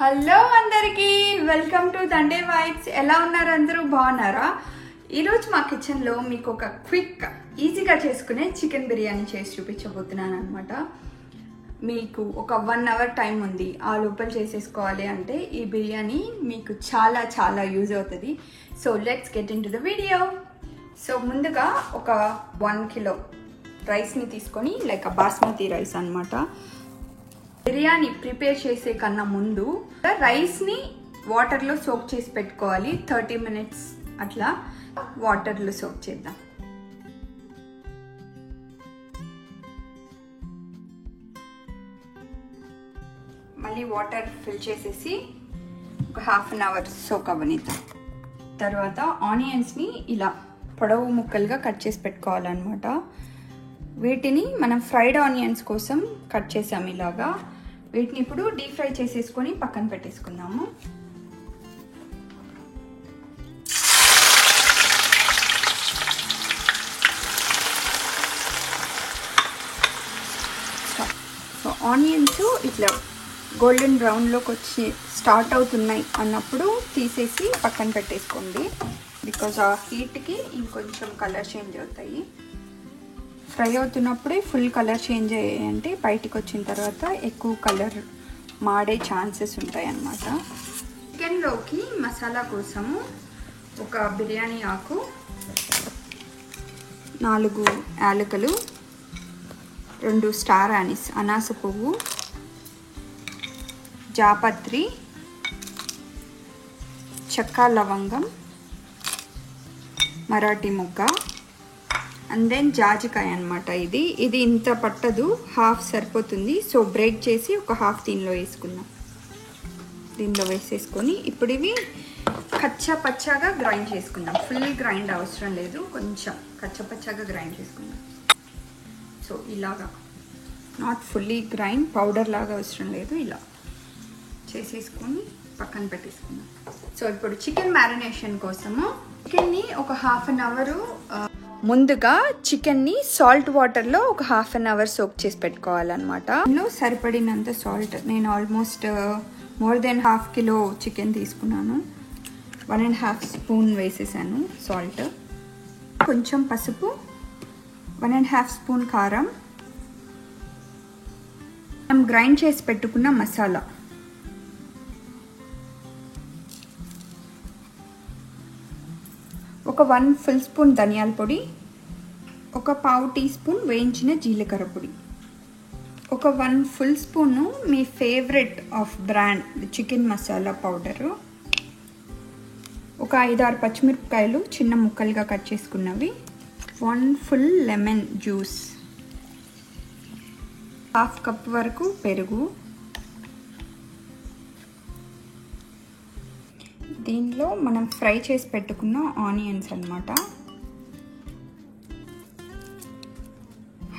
Hello అందరికీ welcome to తండే vibes. ఎలా ఉన్నారు? అందరూ బాగున్నారా? ఈరోజు మా కిచెన్లో మీకు ఒక క్విక్ ఈజీగా చేసుకునే చికెన్ బిర్యానీ చేసి చూపించబోతున్నాను అనమాట. మీకు ఒక 1 అవర్ టైం ఉంది, ఆ లోపల చేసేసుకోవాలి అంటే ఈ బిర్యానీ మీకు చాలా చాలా యూజ్ అవుతుంది. So let's get in to the video. So ముందుగా ఒక 1 కిలో రైస్ని తీసుకొని, లైక్ బాస్మతి రైస్ అనమాట. బిర్యానీ ప్రిపేర్ చేసే కన్నా ముందు రైస్ని వాటర్లో సోక్ చేసి పెట్టుకోవాలి. 30 minutes అట్లా వాటర్లో సోక్ చేద్దాం. మళ్ళీ వాటర్ ఫిల్ చేసేసి ఒక 1/2 hour సోక్ అవ్వనిద్దాం. తర్వాత ఆనియన్స్ని ఇలా పొడవు ముక్కలుగా కట్ చేసి పెట్టుకోవాలన్నమాట. వీటిని మనం ఫ్రైడ్ ఆనియన్స్ కోసం కట్ చేసాము ఇలాగా. వీటిని ఇప్పుడు డీప్ ఫ్రై చేసేసుకొని పక్కన పెట్టేసుకుందాము. సో ఆనియన్స్ ఇట్లా గోల్డెన్ బ్రౌన్లోకి వచ్చి స్టార్ట్ అవుతున్నాయి అన్నప్పుడు తీసేసి పక్కన పెట్టేసుకోండి. బికాజ్ ఆ హీట్కి ఇంకొంచెం కలర్ చేంజ్ అవుతాయి. ఫ్రై అవుతున్నప్పుడే ఫుల్ కలర్ చేంజ్ అయ్యాయంటే బయటికి వచ్చిన తర్వాత ఎక్కువ కలర్ మాడే ఛాన్సెస్ ఉంటాయి అన్నమాట. చికెన్లోకి మసాలా కోసము ఒక బిర్యానీ ఆకు, 4 యాలకులు, 2 స్టార్ ఆనిస్ అనాస పువ్వు, జాపత్రి, చెక్క లవంగం, మరాఠీ మొగ్గ, అండ్ దెన్ జాజికాయ అనమాట. ఇది ఇంత పట్టదు, 1/2 సరిపోతుంది. సో బ్రేక్ చేసి ఒక 1/2 దీనిలో వేసుకుందాం. దీనిలో వేసేసుకొని ఇప్పుడు ఇవి కచ్చా పచ్చాగా గ్రైండ్ చేసుకుందాం. ఫుల్ గ్రైండ్ అవసరం లేదు, కొంచెం కచ్చా పచ్చాగా గ్రైండ్ చేసుకుందాం. సో ఇలాగా, నాట్ ఫుల్లీ గ్రైండ్, పౌడర్ లాగా అవసరం లేదు, ఇలా చేసేసుకొని పక్కన పెట్టేసుకుందాం. సో ఇప్పుడు చికెన్ మ్యారినేషన్ కోసము చికెన్ని ఒక 1/2 hour ముందుగా చికెన్ని సాల్ట్ వాటర్లో ఒక 1/2 hour సోక్ చేసి పెట్టుకోవాలన్నమాట. ఇందులో సరిపడినంత సాల్ట్, నేను almost more than 1/2 kilo chicken తీసుకున్నాను. 1.5 స్పూన్ వేసేసాను సాల్ట్, కొంచెం పసుపు, 1.5 స్పూన్ కారం, మనం గ్రైండ్ చేసి పెట్టుకున్న మసాలా, ఒక 1 full స్పూన్ ధనియాల పొడి, ఒక 1/2 టీ స్పూన్ వేయించిన జీలకర్ర పొడి, ఒక 1 full స్పూను మీ favourite of brand chicken masala powder, ఒక 5-6 పచ్చిమిరపకాయలు చిన్న ముక్కలుగా కట్ చేసుకున్నవి, 1 full లెమన్ జ్యూస్, 1/2 cup వరకు పెరుగు. దీనిలో మనం ఫ్రై చేసి పెట్టుకున్న ఆనియన్స్ అన్నమాట.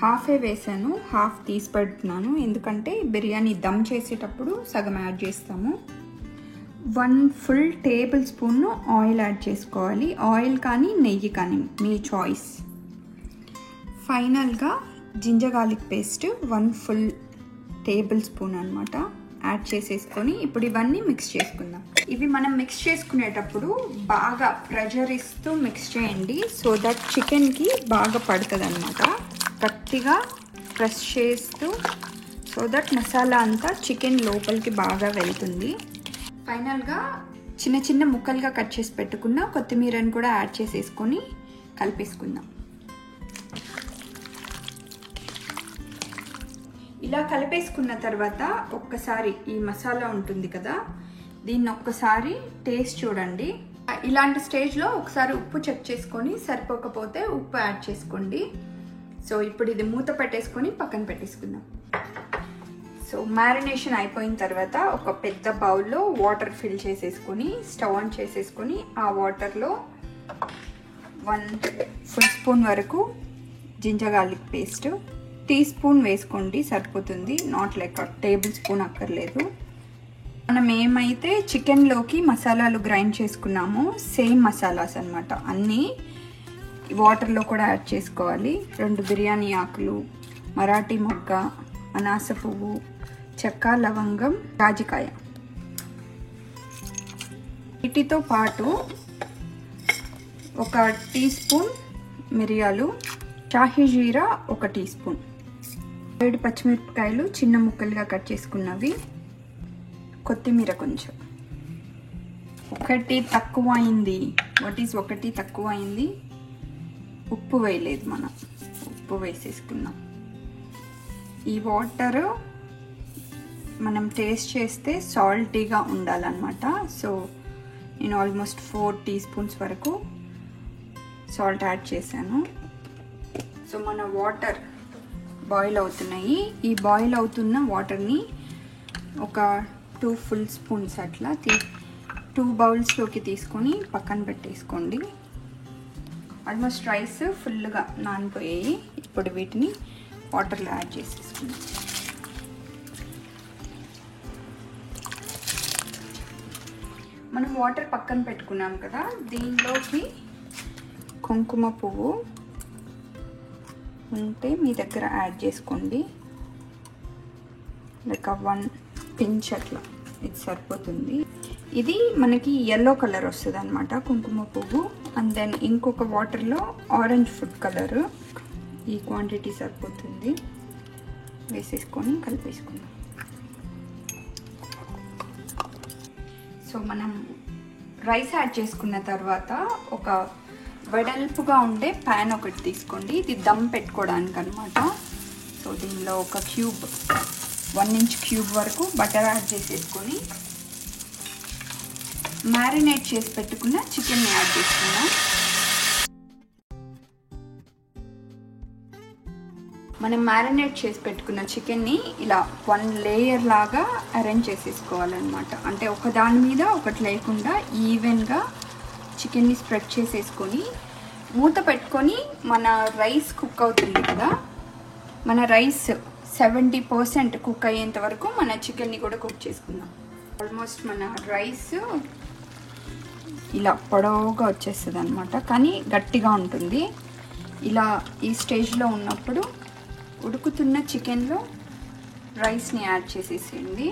1/2 వేసాను, 1/2 తీసి పెడుతున్నాను ఎందుకంటే బిర్యానీ దమ్ చేసేటప్పుడు సగం యాడ్ చేస్తాము. 1 full tablespoon oil add చేసుకోవాలి. ఆయిల్ కానీ నెయ్యి కానీ మీ చాయిస్. ఫైనల్గా ginger garlic paste 1 full tablespoon అనమాట యాడ్ చేసేసుకొని ఇప్పుడు ఇవన్నీ మిక్స్ చేసుకుందాం. ఇవి మనం మిక్స్ చేసుకునేటప్పుడు బాగా ప్రెషర్ ఇస్తూ మిక్స్ చేయండి, సో దట్ చికెన్కి బాగా పడుతుంది అనమాట. గట్టిగా ప్రెస్ చేస్తూ, సో దట్ మసాలా అంతా చికెన్ లోపలికి బాగా వెళ్తుంది. ఫైనల్గా చిన్న చిన్న ముక్కలుగా కట్ చేసి పెట్టుకున్న కొత్తిమీరని కూడా యాడ్ చేసేసుకొని కలిపేసుకుందాం. ఇలా కలిపేసుకున్న తర్వాత ఒక్కసారి ఈ మసాలా ఉంటుంది కదా, దీన్ని ఒక్కసారి టేస్ట్ చూడండి. ఇలాంటి స్టేజ్లో ఒకసారి ఉప్పు చెక్ చేసుకొని సరిపోకపోతే ఉప్పు యాడ్ చేసుకోండి. సో ఇప్పుడు ఇది మూత పెట్టేసుకొని పక్కన పెట్టేసుకుందాం. సో మ్యారినేషన్ అయిపోయిన తర్వాత ఒక పెద్ద బౌల్లో వాటర్ ఫిల్ చేసేసుకొని స్టవ్ ఆన్ చేసేసుకొని ఆ వాటర్లో 1 full స్పూన్ వరకు ginger garlic paste, teaspoon వేసుకోండి సరిపోతుంది, నాట్ లైక్ టేబుల్ స్పూన్ అక్కర్లేదు. మనం ఏమైతే చికెన్లోకి మసాలాలు గ్రైండ్ చేసుకున్నామో సేమ్ మసాలాస్ అన్నమాట, అన్నీ వాటర్లో కూడా యాడ్ చేసుకోవాలి. 2 బిర్యానీ ఆకులు, మరాఠీ మొగ్గ, అనాస పువ్వు, చెక్క లవంగం, జాజికాయ, వీటితో పాటు ఒక టీ స్పూన్ మిరియాలు, షాహీ జీరా 1 టీ స్పూన్, 7 పచ్చిమిరపకాయలు చిన్న ముక్కలుగా కట్ చేసుకున్నవి, కొత్తిమీర కొంచెం. ఒకటి తక్కువ అయింది. ఒకటి తక్కువ అయింది, ఉప్పు వేయలేదు మనం, ఉప్పు వేసేసుకున్నాం. ఈ వాటర్ మనం టేస్ట్ చేస్తే సాల్టీగా ఉండాలన్నమాట. సో నేను ఆల్మోస్ట్ 4 టీ స్పూన్స్ వరకు సాల్ట్ యాడ్ చేశాను. సో మన వాటర్ బాయిల్ అవుతున్నాయి. ఈ బాయిల్ అవుతున్న వాటర్ని ఒక 2 ఫుల్ స్పూన్స్ అట్లా 2 బౌల్స్లోకి తీసుకొని పక్కన పెట్టేసుకోండి. ఆల్మోస్ట్ రైస్ ఫుల్గా నానిపోయాయి. ఇప్పుడు వీటిని వాటర్లో యాడ్ చేసేసుకుందాం. మనం వాటర్ పక్కన పెట్టుకున్నాం కదా, దీనిలోకి కుంకుమ పువ్వు ఉంటే మీ దగ్గర యాడ్ చేసుకోండి. లైక్ 1 పించ్ అట్లా, ఇది సరిపోతుంది. ఇది మనకి yellow కలర్ వస్తుంది అనమాట కుంకుమ పువ్వు. అండ్ దెన్ ఇంకొక వాటర్లో ఆరెంజ్ ఫుడ్ కలర్, ఈ క్వాంటిటీ సరిపోతుంది. వేసేసుకొని కలిపేసుకుందాం. సో మనం రైస్ యాడ్ చేసుకున్న తర్వాత ఒక వెడల్పుగా ఉండే ప్యాన్ ఒకటి తీసుకోండి. ఇది దమ్ పెట్టుకోవడానికి అనమాట. సో దీనిలో ఒక 1 ఇంచ్ క్యూబ్ వరకు బటర్ యాడ్ చేసేసుకొని మ్యారినేట్ చేసి పెట్టుకున్న చికెన్ యాడ్ చేసుకున్నాం. మనం మ్యారినేట్ చేసి పెట్టుకున్న చికెన్ని ఇలా 1 లేయర్ లాగా అరేంజ్ చేసేసుకోవాలన్నమాట. అంటే ఒక దాని మీద ఒకటి లేకుండా ఈవెన్గా చికెన్ని స్ప్రెడ్ చేసేసుకొని మూత పెట్టుకొని మన రైస్ కుక్ అవుతుంది కదా, మన రైస్ 70% కుక్ అయ్యేంత వరకు మన చికెన్ని కూడా కుక్ చేసుకుందాం. ఆల్మోస్ట్ మన రైస్ ఇలా పొడవుగా వచ్చేస్తుంది అనమాట, కానీ గట్టిగా ఉంటుంది. ఇలా ఈ స్టేజ్లో ఉన్నప్పుడు ఉడుకుతున్న చికెన్లో రైస్ని యాడ్ చేసేసేయండి.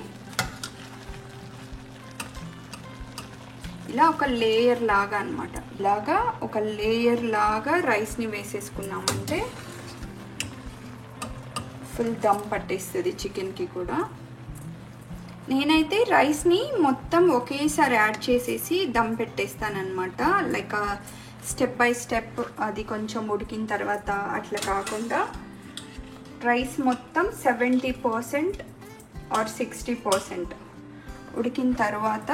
ఇలా ఒక లేయర్ లాగా అనమాట, ఇలాగా ఒక లేయర్ లాగా రైస్ని వేసేసుకున్నామంటే ఫుల్ దమ్ పట్టేస్తుంది చికెన్కి కూడా. నేనైతే రైస్ని మొత్తం ఒకేసారి యాడ్ చేసేసి దమ్ పెట్టేస్తానమాట. లైక్ స్టెప్ బై స్టెప్ అది కొంచెం ఉడికిన తర్వాత అట్లా కాకుండా రైస్ మొత్తం 70% ఆర్ 60% ఉడికిన తర్వాత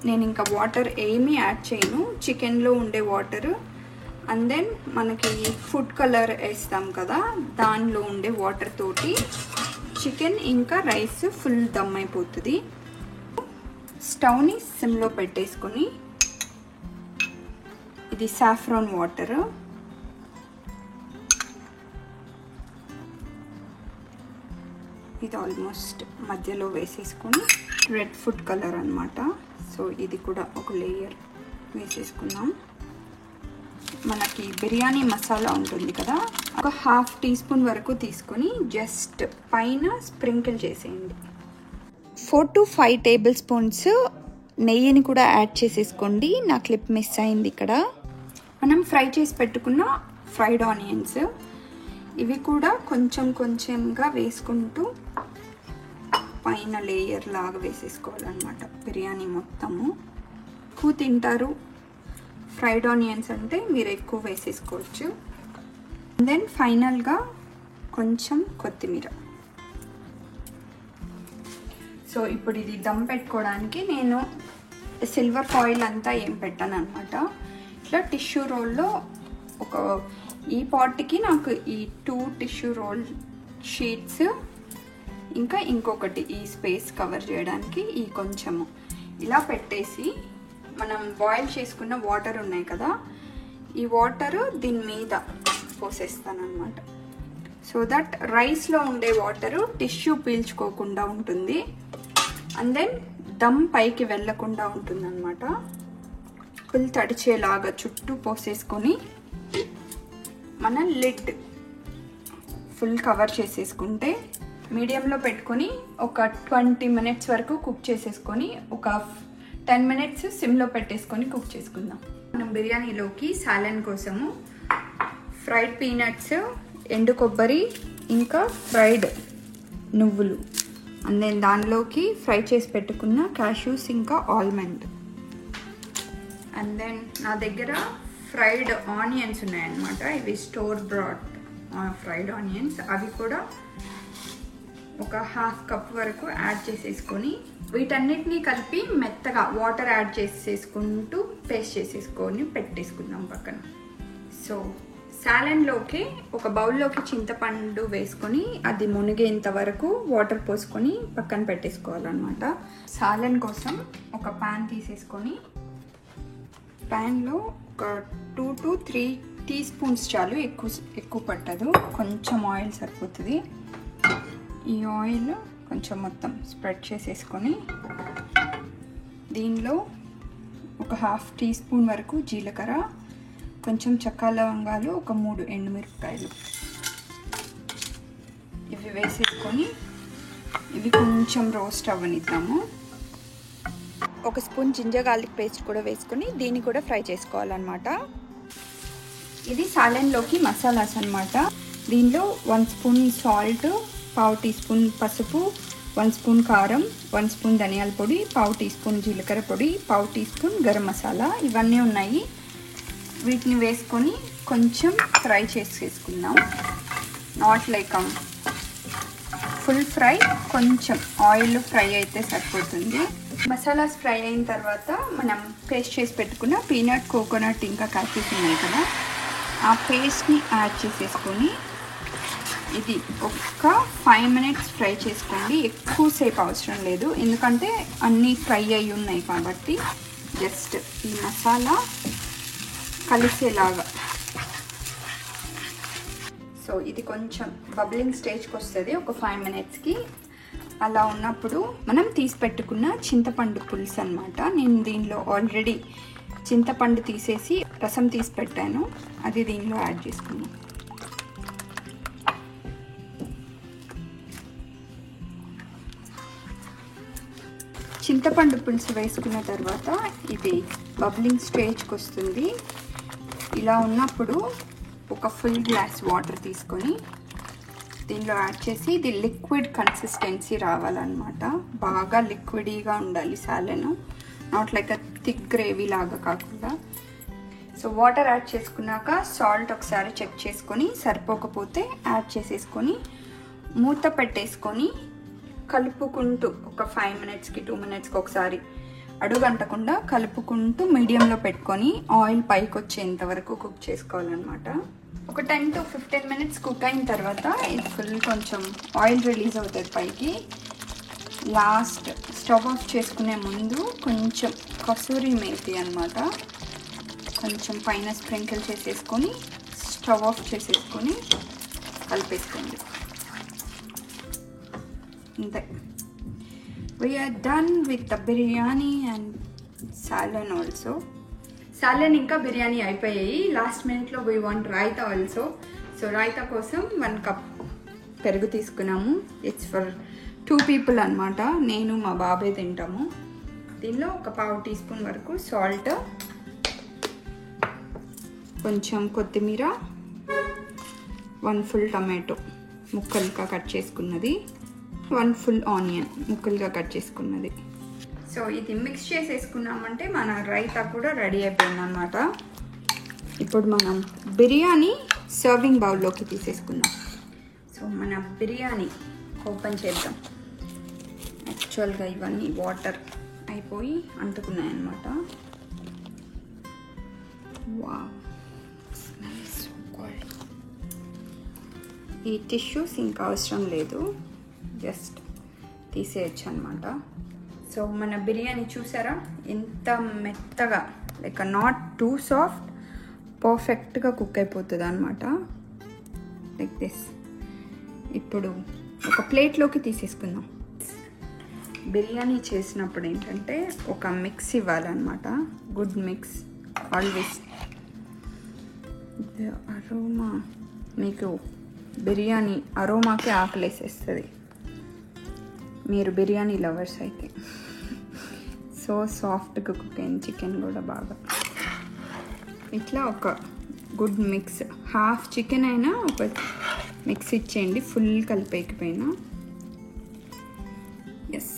నేను ఇంకా వాటర్ ఏమీ యాడ్ చేయను, చికెన్లో ఉండే వాటర్ అండ్ దెన్ మనకి ఫుడ్ కలర్ వేస్తాం కదా, దానిలో ఉండే వాటర్ తోటి చికెన్ ఇంకా రైస్ ఫుల్ దమ్ అయిపోతుంది. స్టవ్ని సిమ్లో పెట్టేసుకొని ఇది సాఫ్రాన్ వాటర్, ఇది ఆల్మోస్ట్ మధ్యలో వేసేసుకొని రెడ్ ఫుడ్ కలర్ అనమాట. సో ఇది కూడా ఒక లేయర్ వేసేసుకున్నాం. మనకి బిర్యానీ మసాలా ఉంటుంది కదా, ఒక 1/2 టీ స్పూన్ వరకు తీసుకొని జస్ట్ పైన స్ప్రింకిల్ చేసేయండి. 4 to 5 టేబుల్ స్పూన్స్ నెయ్యిని కూడా యాడ్ చేసేసుకోండి. నా క్లిప్ మిస్ అయింది ఇక్కడ. మనం ఫ్రై చేసి పెట్టుకున్న ఫ్రైడ్ ఆనియన్స్, ఇవి కూడా కొంచెం కొంచెంగా వేసుకుంటూ పైన లేయర్ లాగా వేసేసుకోవాలన్నమాట బిర్యానీ మొత్తము. ఎక్కువ తింటారు ఫ్రైడ్ ఆనియన్స్ అంటే మీరు ఎక్కువ వేసేసుకోవచ్చు. దెన్ ఫైనల్గా కొంచెం కొత్తిమీర. సో ఇప్పుడు ఇది దమ్ పెట్టుకోవడానికి నేను సిల్వర్ ఫాయిల్ అంతా ఏం పెట్టాను అనమాట. ఇట్లా టిష్యూ రోల్లో ఒక ఈ పాట్కి నాకు ఈ 2 టిష్యూ రోల్ షీట్స్, ఇంకా ఇంకొకటి ఈ స్పేస్ కవర్ చేయడానికి ఈ కొంచెము ఇలా పెట్టేసి మనం బాయిల్ చేసుకున్న వాటర్ ఉన్నాయి కదా, ఈ వాటర్ దీని మీద పోసేస్తాను అనమాట. సో దట్ రైస్లో ఉండే వాటరు టిష్యూ పీల్చుకోకుండా ఉంటుంది అండ్ దెన్ దమ్ పైకి వెళ్ళకుండా ఉంటుంది అనమాట. ఫుల్ తడిచేలాగా చుట్టూ పోసేసుకొని మన లిడ్ ఫుల్ కవర్ చేసేసుకుంటే మీడియంలో పెట్టుకొని ఒక 20 minutes వరకు కుక్ చేసేసుకొని ఒక 10 minutes సిమ్లో పెట్టేసుకొని కుక్ చేసుకుందాం. మనం బిర్యానీలోకి సాలన్ కోసము ఫ్రైడ్ పీనట్స్, ఎండు కొబ్బరి, ఇంకా ఫ్రైడ్ నువ్వులు, అండ్ దెన్ దానిలోకి ఫ్రై చేసి పెట్టుకున్న క్యాష్యూస్, ఇంకా ఆల్మండ్, అండ్ దెన్ నా దగ్గర ఫ్రైడ్ ఆనియన్స్ ఉన్నాయన్నమాట. ఇవి స్టోర్ బ్రాట్ ఫ్రైడ్ ఆనియన్స్. అవి కూడా ఒక 1/2 కప్ వరకు యాడ్ చేసేసుకొని వీటన్నిటినీ కలిపి మెత్తగా వాటర్ యాడ్ చేసేసుకుంటూ పేస్ట్ చేసేసుకొని పెట్టేసుకుందాం పక్కన. సో సాలన్లోకి ఒక బౌల్లోకి చింతపండు వేసుకొని అది మునిగేంత వరకు వాటర్ పోసుకొని పక్కన పెట్టేసుకోవాలన్నమాట. సాలన్ కోసం ఒక ప్యాన్ తీసేసుకొని ప్యాన్లో ఒక 2 to 3 టీ స్పూన్స్ చాలు, ఎక్కువ పట్టదు, కొంచెం ఆయిల్ సరిపోతుంది. ఈ ఆయిల్ కొంచెం మొత్తం స్ప్రెడ్ చేసేసుకొని దీనిలో ఒక 1/2 టీ స్పూన్ వరకు జీలకర్ర, కొంచెం చెక్క లవంగాలు, ఒక 3 ఎండుమిరపకాయలు ఇవి వేసేసుకొని ఇవి కొంచెం రోస్ట్ అవ్వనిద్దాము. ఒక స్పూన్ జింజర్ గార్లిక్ పేస్ట్ కూడా వేసుకొని దీన్ని కూడా ఫ్రై చేసుకోవాలన్నమాట. ఇది సాలన్లోకి మసాలాస్ అన్నమాట. దీనిలో 1 స్పూన్ సాల్ట్, 1/2 టీ స్పూన్ పసుపు, 1 స్పూన్ కారం, 1 స్పూన్ ధనియాల పొడి, 1/2 టీ స్పూన్ జీలకర్ర పొడి, 1/2 టీ స్పూన్ గరం మసాలా, ఇవన్నీ ఉన్నాయి. వీటిని వేసుకొని కొంచెం ఫ్రై చేసేసుకుందాం. నాట్ లైక్ ఫుల్ ఫ్రై, కొంచెం ఆయిల్ ఫ్రై అయితే సరిపోతుంది. మసాలాస్ ఫ్రై అయిన తర్వాత మనం పేస్ట్ చేసి పెట్టుకున్న పీనట్, కోకోనట్, ఇంకా కాఫీస్ ఉన్నాయి కదా, ఆ పేస్ట్ని యాడ్ చేసేసుకొని ఇది ఒక 5 minutes ఫ్రై చేసుకోండి. ఎక్కువసేపు అవసరం లేదు, ఎందుకంటే అన్నీ ఫ్రై అయి ఉన్నాయి కాబట్టి. జస్ట్ ఈ మసాలా కలిసేలాగా. సో ఇది కొంచెం బబ్లింగ్ స్టేజ్కి వస్తుంది ఒక 5 minutesకి. అలా ఉన్నప్పుడు మనం తీసి పెట్టుకున్న చింతపండు పులుసు అన్నమాట. నేను దీనిలో ఆల్రెడీ చింతపండు తీసేసి రసం తీసి పెట్టాను, అది దీనిలో యాడ్ చేసుకున్నాను. చింతపండు పులుసు వేసుకున్న తర్వాత ఇది బబ్లింగ్ స్టేజ్కి వస్తుంది. ఇలా ఉన్నప్పుడు ఒక ఫుల్ గ్లాస్ వాటర్ తీసుకొని దీనిలో యాడ్ చేసి ఇది లిక్విడ్ కన్సిస్టెన్సీ రావాలన్నమాట. బాగా లిక్విడీగా ఉండాలి salan, not like a thick gravy లాగా కాకుండా. సో వాటర్ యాడ్ చేసుకున్నాక సాల్ట్ ఒకసారి చెక్ చేసుకొని సరిపోకపోతే యాడ్ చేసేసుకొని మూత పెట్టేసుకొని కలుపుకుంటూ ఒక 5 minutesకి 2 minutesకి ఒకసారి అడుగంటకుండా కలుపుకుంటూ మీడియంలో పెట్టుకొని ఆయిల్ పైకి వచ్చేంత వరకు కుక్ చేసుకోవాలన్నమాట. ఒక 10 to 15 minutes కుక్ అయిన తర్వాత ఇది ఫుల్ కొంచెం ఆయిల్ రిలీజ్ అవుతుంది పైకి. లాస్ట్ స్టవ్ ఆఫ్ చేసుకునే ముందు కొంచెం కసూరి మేతి అన్నమాట కొంచెం పైన స్ప్రింకిల్ చేసేసుకొని స్టవ్ ఆఫ్ చేసేసుకొని కలిపేసుకోండి. అంతే. We are done with the biryani and salad also. Salad ఇంకా బిర్యానీ అయిపోయాయి. లాస్ట్ మినిట్లో we want raita also. So raita కోసం 1 కప్ పెరుగు తీసుకున్నాము. ఇట్స్ ఫర్ 2 people అన్నమాట. నేను మా బాబాయ్ తింటాము. దీనిలో ఒక 1/2 టీ స్పూన్ వరకు సాల్ట్, కొంచెం కొత్తిమీర, 1 full టమాటో ముక్కలుగా కట్ చేసుకున్నది, 1 full ఆనియన్ ముక్కలుగా కట్ చేసుకున్నది. సో ఇది మిక్స్ చేసేసుకున్నామంటే మన రైతా కూడా రెడీ అయిపోయింది అన్నమాట. ఇప్పుడు మనం బిర్యానీ సర్వింగ్ బౌల్లోకి తీసేసుకుందాం. సో మన బిర్యానీ ఓపెన్ చేద్దాం. యాక్చువల్గా ఇవన్నీ వాటర్ అయిపోయి అంటుకున్నాయి అన్నమాట. Wow, smell so good. ఈ టిష్యూస్ ఇంకా అవసరం లేదు, జస్ట్ తీసేయచ్చు అనమాట. సో మన బిర్యానీ చూసారా ఎంత మెత్తగా, లైక్ నాట్ టూ సాఫ్ట్, పర్ఫెక్ట్గా కుక్ అయిపోతుంది అనమాట, లైక్ దిస్. ఇప్పుడు ఒక ప్లేట్లోకి తీసేసుకుందాం. బిర్యానీ చేసినప్పుడు ఏంటంటే ఒక మిక్స్ ఇవ్వాలన్నమాట, గుడ్ మిక్స్ ఆల్వేస్. అరోమా, మీకు బిర్యానీ అరోమాకి ఆకలేసేస్తుంది మీరు బిర్యానీ లవర్స్ అయితే. సో సో సాఫ్ట్గా కుక్ అయింది చికెన్ కూడా బాగా. ఇట్లా ఒక గుడ్ మిక్స్, హాఫ్ చికెన్ అయినా ఒక మిక్స్ ఇచ్చేయండి, ఫుల్ కలిపేకపోయినా. ఎస్,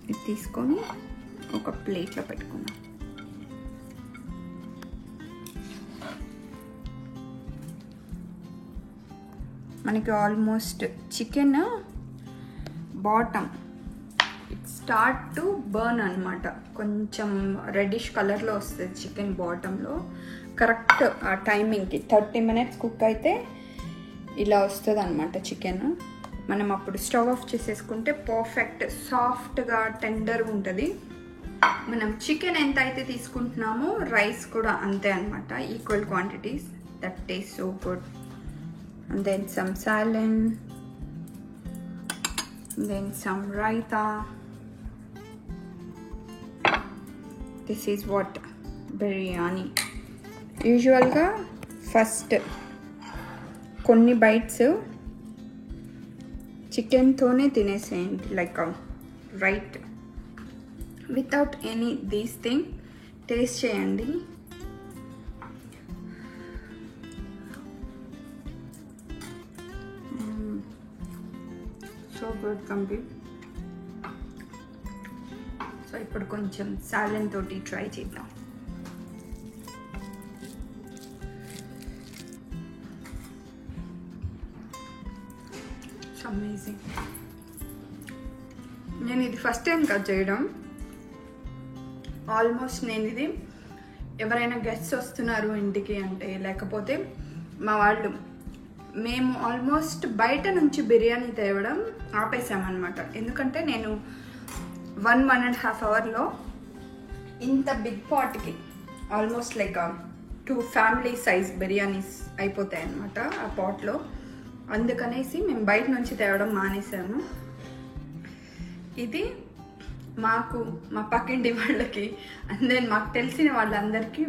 ఇది తీసుకొని ఒక ప్లేట్లో పెట్టుకున్నాం. మనకి almost chicken bottom start to burn అనమాట, కొంచెం రెడ్డిష్ కలర్లో వస్తుంది చికెన్ బాటంలో. కరెక్ట్ ఆ టైమింగ్కి 30 minutes కుక్ అయితే ఇలా వస్తుంది అనమాట చికెన్. మనం అప్పుడు స్టవ్ ఆఫ్ చేసేసుకుంటే పర్ఫెక్ట్ సాఫ్ట్గా టెండర్గా ఉంటుంది. మనం చికెన్ ఎంత అయితే తీసుకుంటున్నామో రైస్ కూడా అంతే అనమాట, equal quantities. That taste so good. And then some salad, then some raita. This is what biryani. Usually ga first కొన్ని bites chicken tone తినేసేయండి, like right, without any these thing. Taste చేయండి. So good complete. So ఇప్పుడు కొంచెం సాలెన్ తోటి try చేద్దాం. Amazing. నేను ఇది first time cut చేయడం. ఆల్మోస్ట్ నేను ఇది ఎవరైనా గెస్ట్స్ వస్తున్నారు ఇంటికి అంటే, లేకపోతే మా వాళ్ళు, మేము ఆల్మోస్ట్ బయట నుంచి బిర్యానీ తేవడం ఆపేసామన్నమాట. ఎందుకంటే నేను 1.5 hours ఇంత బిగ్ పాట్కి almost like 2 family size biryanis అయిపోతాయి అన్నమాట ఆ పాట్లో. అందుకనేసి మేము బయట నుంచి తేవడం మానేసాము. ఇది మాకు, మా పక్కింటి వాళ్ళకి, అండ్ దెన్ మాకు తెలిసిన వాళ్ళందరికీ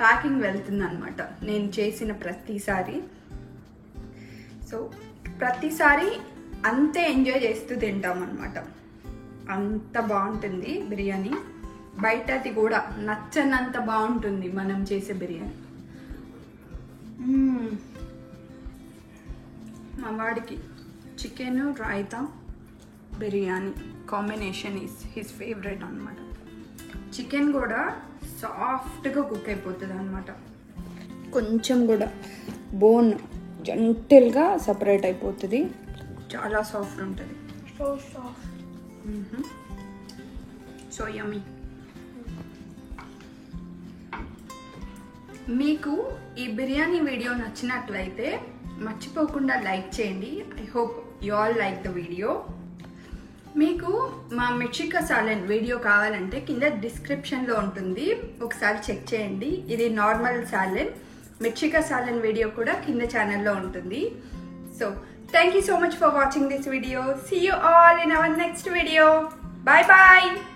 ప్యాకింగ్ వెళ్తుంది అనమాట నేను చేసిన ప్రతిసారి. సో ప్రతిసారి అంతే ఎంజాయ్ చేస్తూ తింటాం అనమాట. అంత బాగుంటుంది బిర్యానీ. బయటది కూడా నచ్చనంత బాగుంటుంది మనం చేసే బిర్యానీ. మా వాడికి chicken raita biryani combination is his favourite అనమాట. చికెన్ కూడా సాఫ్ట్గా కుక్ అయిపోతుంది అనమాట, కొంచెం కూడా బోన్ జెంటిల్గా సపరేట్ అయిపోతుంది, చాలా సాఫ్ట్ ఉంటుంది. So yummy. మీకు ఈ బిర్యానీ వీడియో నచ్చినట్లయితే మర్చిపోకుండా లైక్ చేయండి. I hope you all like the video. మీకు మా మిర్చికా సాలన్ వీడియో కావాలంటే కింద డిస్క్రిప్షన్లో ఉంటుంది, ఒకసారి చెక్ చేయండి. ఇది నార్మల్ సాలన్, మిర్చికా సాలన్ వీడియో కూడా కింద ఛానల్లో ఉంటుంది. So thank you so much for watching this video. See you all in our next video. Bye bye.